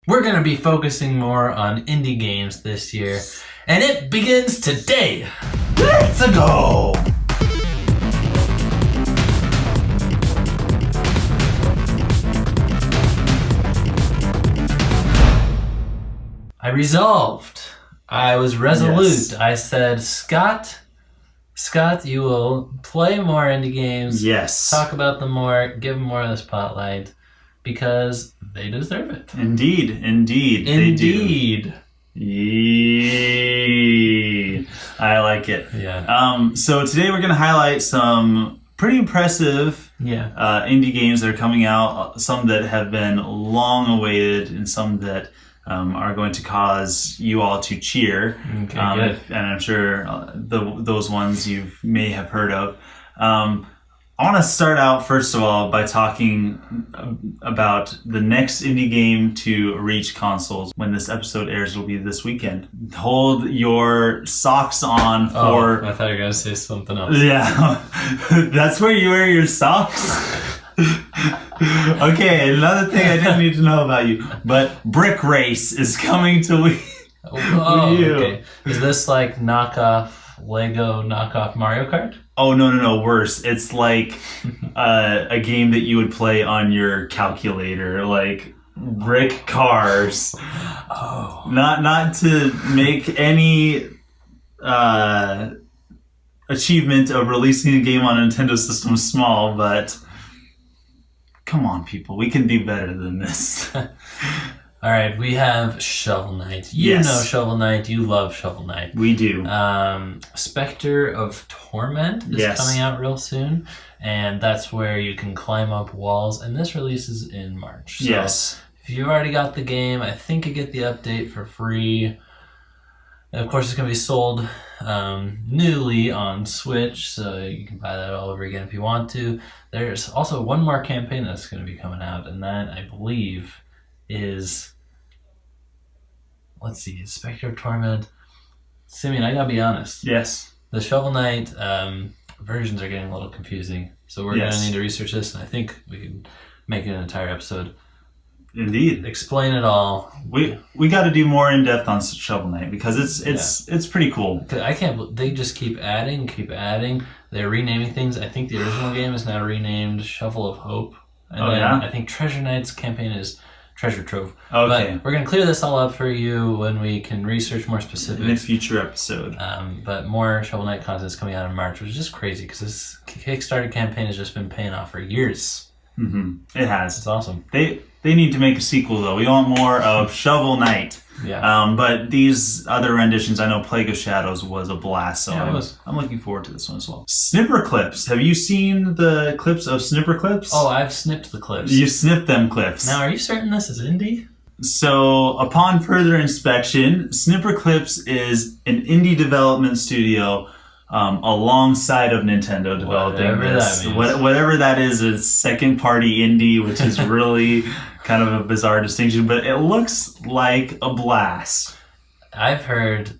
We're going to be focusing more on indie games this year, and it begins today. Let's go! I resolved. I was resolute. Yes. I said, Scott, you will play more indie games. Yes. Talk about them more. Give them more of the spotlight. Because they deserve it. Indeed. They do. Yeah. I like it. Yeah. So today we're going to highlight some pretty impressive indie games that are coming out. Some that have been long awaited and some that are going to cause you all to cheer. Okay, and I'm sure those ones you may have heard of. I want to start out, first of all, by talking about the next indie game to reach consoles. When this episode airs, it'll be this weekend. Hold your socks on for... I thought you were going to say something else. Yeah. That's where you wear your socks? Okay, another thing I didn't need to know about you. But Brick Race is coming to Wii U. Okay. Is this like Lego knockoff Mario Kart? Oh, no, worse. It's like a game that you would play on your calculator, like Brick Cars. Oh. Not to make any achievement of releasing a game on a Nintendo System small, but come on, people. We can do better than this. All right, we have Shovel Knight. You know Shovel Knight. You love Shovel Knight. We do. Spectre of Torment is coming out real soon, and that's where you can climb up walls, and this releases in March. So if you've already got the game, I think you get the update for free. And of course, it's going to be sold newly on Switch, so you can buy that all over again if you want to. There's also one more campaign that's going to be coming out, and that, I believe, is... Let's see, Spectre of Torment. Simeon, I gotta be honest. Yes. The Shovel Knight versions are getting a little confusing, so we're gonna need to research this, and I think we can make an entire episode. Indeed. Explain it all. We got to do more in depth on Shovel Knight because it's pretty cool. I can't. They just keep adding. They're renaming things. I think the original game is now renamed Shovel of Hope, and I think Treasure Knight's campaign is Treasure Trove. Okay. But we're going to clear this all up for you when we can research more specifics. In a future episode. But more Shovel Knight content is coming out in March, which is just crazy because this Kickstarter campaign has just been paying off for years. Mm-hmm. It has. It's awesome. They need to make a sequel, though. We want more of Shovel Knight. Yeah. But these other renditions, I know Plague of Shadows was a blast, so I'm looking forward to this one as well. SNIPPERCLIPS. Have you seen the clips of SNIPPERCLIPS? Oh, I've snipped the clips. You snipped them clips. Now, are you certain this is indie? So, upon further inspection, SNIPPERCLIPS is an indie development studio alongside of Nintendo developing this. Whatever that is, a second-party indie, which is really kind of a bizarre distinction, but it looks like a blast. I've heard,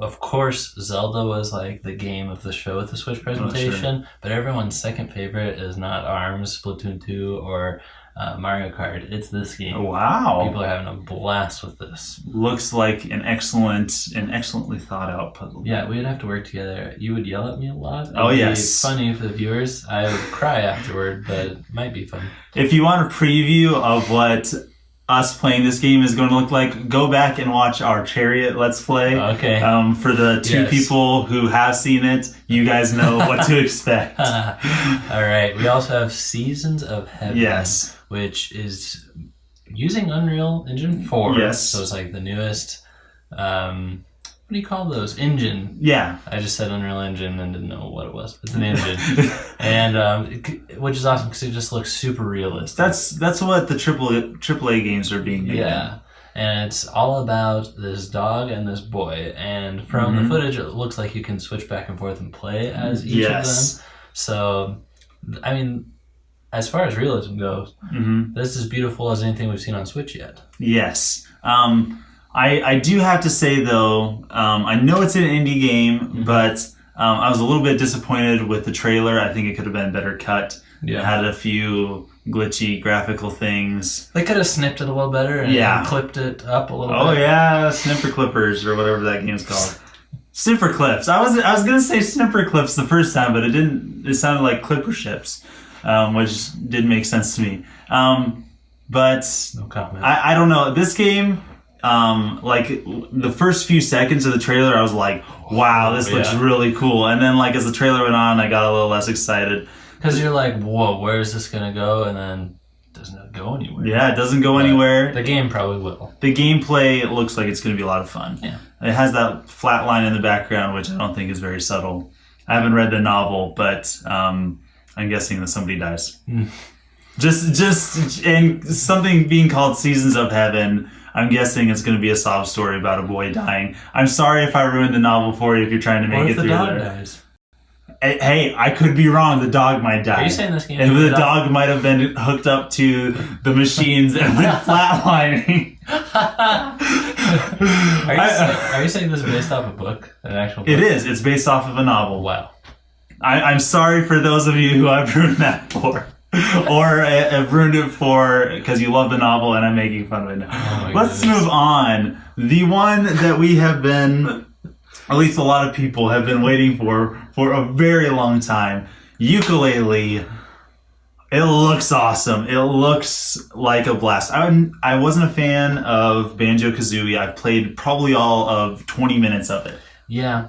of course, Zelda was like the game of the show at the Switch presentation, but everyone's second favorite is not ARMS, Splatoon 2, or Mario Kart. It's this game. Wow. People are having a blast with this. Looks like an excellently thought out puzzle. Yeah, we would have to work together. You would yell at me a lot. Oh, yes. It's funny for the viewers. I would cry afterward, but it might be fun. If you want a preview of what us playing this game is going to look like, go back and watch our Chariot Let's Play. Okay. For the two people who have seen it, you guys know what to expect. All right. We also have Seasons of Heaven. Yes. Which is using Unreal Engine 4. Yes. So it's like the newest, what do you call those? Engine. Yeah. I just said Unreal Engine and didn't know what it was. It's an engine. And which is awesome because it just looks super realistic. That's what the AAA games are being made. Yeah. And it's all about this dog and this boy. And from the footage, it looks like you can switch back and forth and play as each of them. So, I mean, as far as realism goes, this is as beautiful as anything we've seen on Switch yet. Yes. I do have to say, though, I know it's an indie game, but I was a little bit disappointed with the trailer. I think it could have been better cut. Yeah. It had a few glitchy graphical things. They could have snipped it a little better and clipped it up a little bit. Oh yeah, Snipper Clippers or whatever that game's called. Snipper Clips. I was gonna say Snipper Clips the first time, but it didn't. It sounded like Clipper Ships, which didn't make sense to me. But no comment. I don't know. This game, like the first few seconds of the trailer, I was like, "Wow, this looks really cool." And then, like as the trailer went on, I got a little less excited. Because you're like, whoa, where is this going to go? And then it doesn't go anywhere. Yeah, it doesn't go anywhere. The game probably will. The gameplay looks like it's going to be a lot of fun. Yeah. It has that flat line in the background, which I don't think is very subtle. I haven't read the novel, but I'm guessing that somebody dies. Just in something being called Seasons of Heaven, I'm guessing it's going to be a sob story about a boy dying. I'm sorry if I ruined the novel for you if you're trying to make it through there. What if the dog dies? Hey, I could be wrong. The dog might die. Are you saying this game? And the dog might have been hooked up to the machines and went flatlining. Are you saying this is based off a book? An actual book? It is. It's based off of a novel. Wow. I'm sorry for those of you who I've ruined that for. Or have ruined it for because you love the novel and I'm making fun of it now. Oh Let's move on. The one that we have been... At least a lot of people have been waiting for a very long time. Yooka-Laylee. It looks awesome. It looks like a blast. I wasn't a fan of Banjo-Kazooie. I played probably all of 20 minutes of it. Yeah,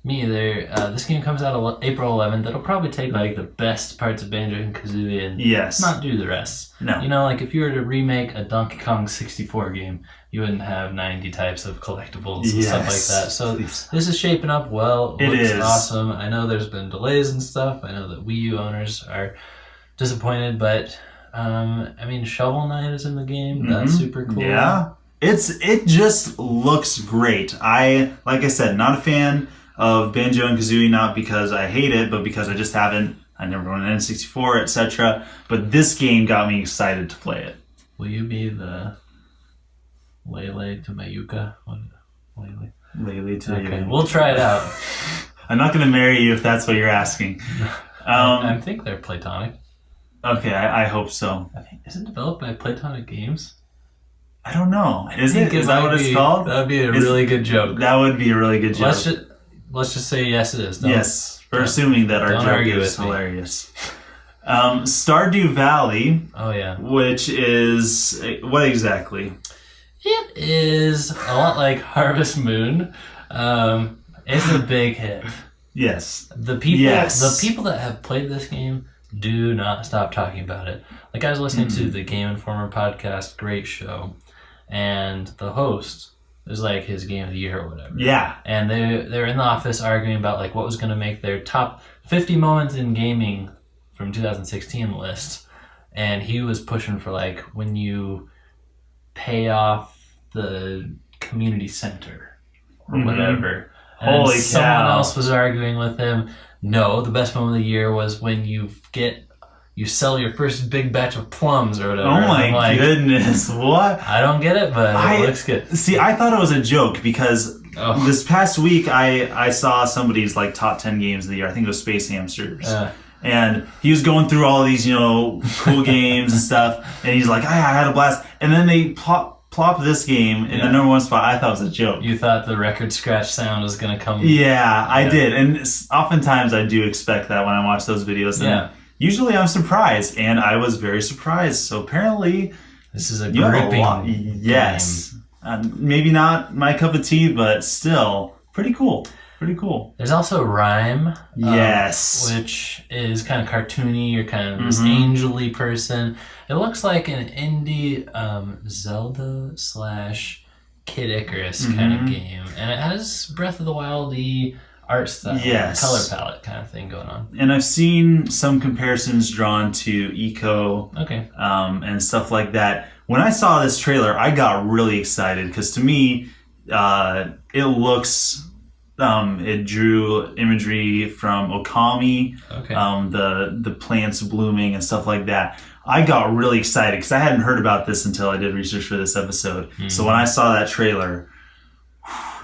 me either. This game comes out April 11th. It'll probably take like the best parts of Banjo and Kazooie and not do the rest. No. You know, like if you were to remake a Donkey Kong 64 game, you wouldn't have 90 types of collectibles and stuff like that. So this is shaping up well. It looks awesome. I know there's been delays and stuff. I know that Wii U owners are disappointed, but I mean, Shovel Knight is in the game. That's super cool. Yeah. It just looks great. Like I said, not a fan of Banjo and Kazooie, not because I hate it, but because I never won an N64, etc. But this game got me excited to play it. Will you be the Laylee to my Yooka? Laylee to your Yooka. We'll try it out. I'm not going to marry you if that's what you're asking. I think they're platonic. Okay, I hope so. Is it developed by Platonic Games? I don't know. Is that what it's called? That would be a really good joke. That would be a really good joke. Let's just say yes, it is. Yes, for assuming that our joke is hilarious. Stardew Valley. Oh yeah. Which is what exactly? It is a lot like Harvest Moon. It's a big hit. Yes. The people that have played this game do not stop talking about it. Like I was listening to the Game Informer podcast, great show, and the host is like his game of the year or whatever. Yeah. And they're in the office arguing about like what was going to make their top 50 moments in gaming from 2016 list, and he was pushing for like when you pay off the community center or whatever. And Holy cow. Someone else was arguing with him. No, the best moment of the year was when you sell your first big batch of plums or whatever. Oh my goodness, what? I don't get it, but it looks good. See, I thought it was a joke because this past week I saw somebody's like top 10 games of the year. I think it was Space Hamsters. And he was going through all these, cool games and stuff. And he's like, I had a blast. And then they plop this game in the number one spot. I thought it was a joke. You thought the record scratch sound was going to come. Yeah, I did. And oftentimes I do expect that when I watch those videos. And usually I'm surprised. And I was very surprised. So apparently this is a gripping Yes. Maybe not my cup of tea, but still pretty cool. Pretty cool. There's also Rime. Yes. Which is kind of cartoony. You're kind of this angel-y person. It looks like an indie Zelda / Kid Icarus kind of game. And it has Breath of the Wild-y art style, color palette kind of thing going on. And I've seen some comparisons drawn to Eco and stuff like that. When I saw this trailer, I got really excited because to me, it looks... it drew imagery from Okami, the plants blooming and stuff like that. I got really excited because I hadn't heard about this until I did research for this episode. So when I saw that trailer,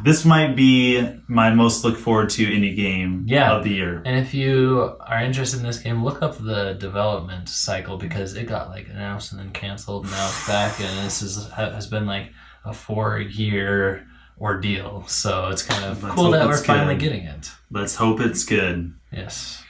this might be my most look forward to indie game of the year. And if you are interested in this game, look up the development cycle because it got like announced and then canceled. Now it's back, and this has been like a 4-year ordeal. So it's kind of cool that we're finally getting it. Let's hope it's good. Yes.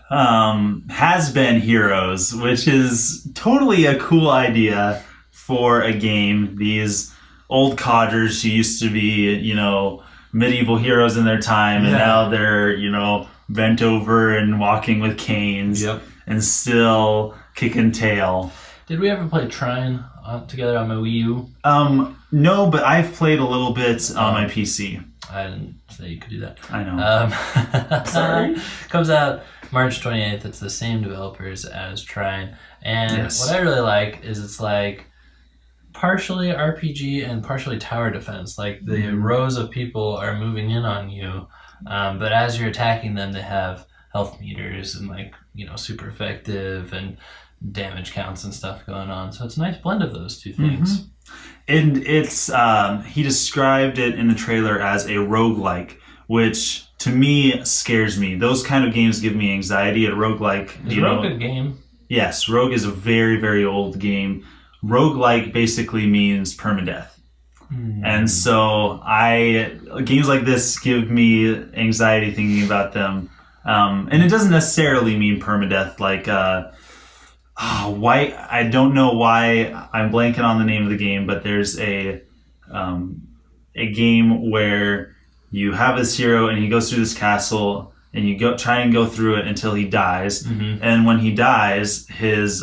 Has Been Heroes, which is totally a cool idea for a game. These old codgers who used to be, you know, medieval heroes in their time, and now they're, you know, bent over and walking with canes and still kicking tail. Did we ever play Trine together on my Wii U? No, but I've played a little bit on my PC. I didn't say you could do that. I know. Sorry. Comes out March 28th. It's the same developers as Trine. And what I really like is it's like partially RPG and partially tower defense. Like the rows of people are moving in on you, but as you're attacking them, they have health meters and like, you know, super effective and damage counts and stuff going on. So it's a nice blend of those two things. And it's he described it in the trailer as a roguelike, which to me scares me. Those kind of games give me anxiety. A roguelike, is Rogue a good game? Yes, Rogue is a very, very old game. Roguelike basically means permadeath. And so games like this give me anxiety thinking about them. And it doesn't necessarily mean permadeath like why I don't know why I'm blanking on the name of the game, but there's a game where you have this hero and he goes through this castle and you try and go through it until he dies. And when he dies, his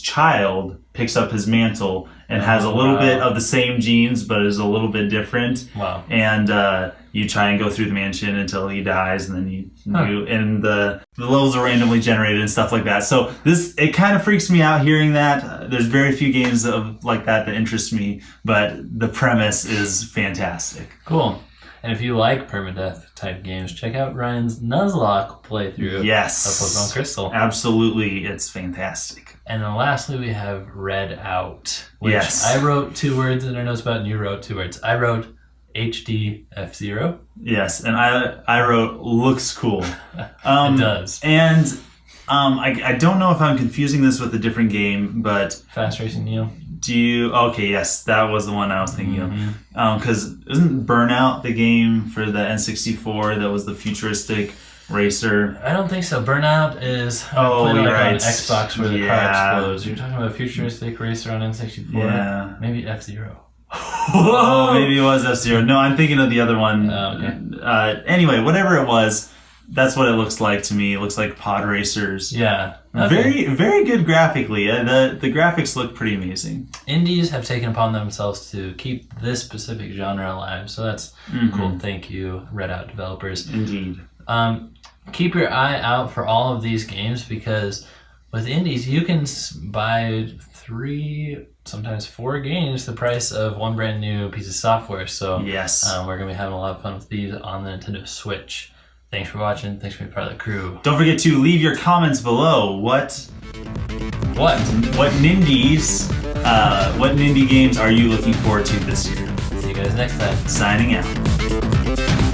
child picks up his mantle and has a little bit of the same genes, but is a little bit different. Wow. And you try and go through the mansion until he dies, and then and the levels are randomly generated and stuff like that. So it kind of freaks me out hearing that. There's very few games like that interest me, but the premise is fantastic. Cool. And if you like permadeath type games, check out Ryan's Nuzlocke playthrough of Pokemon Crystal. Absolutely. It's fantastic. And then lastly, we have Redout, which I wrote 2 words in our notes about, and you wrote 2 words. I wrote HD F-Zero. Yes, and I wrote looks cool. It does. And I don't know if I'm confusing this with a different game, but Fast Racing Neo. Okay, yes, that was the one I was thinking of. Because isn't Burnout the game for the N64 that was the futuristic racer? I don't think so. Burnout is on Xbox where the car explodes. You're talking about a futuristic racer on N64? Yeah. Maybe F-Zero. Oh, maybe it was F-Zero. No, I'm thinking of the other one. Okay. Anyway, whatever it was, that's what it looks like to me. It looks like pod racers. Yeah. Okay. Very, very good graphically. The graphics look pretty amazing. Indies have taken upon themselves to keep this specific genre alive, so that's cool. Thank you, Redout developers. Indeed. Keep your eye out for all of these games because with indies, you can buy 3, sometimes 4 games the price of one brand new piece of software. So we're going to be having a lot of fun with these on the Nintendo Switch. Thanks for watching. Thanks for being part of the crew. Don't forget to leave your comments below. What Nindies, what Nindie games are you looking forward to this year? See you guys next time. Signing out.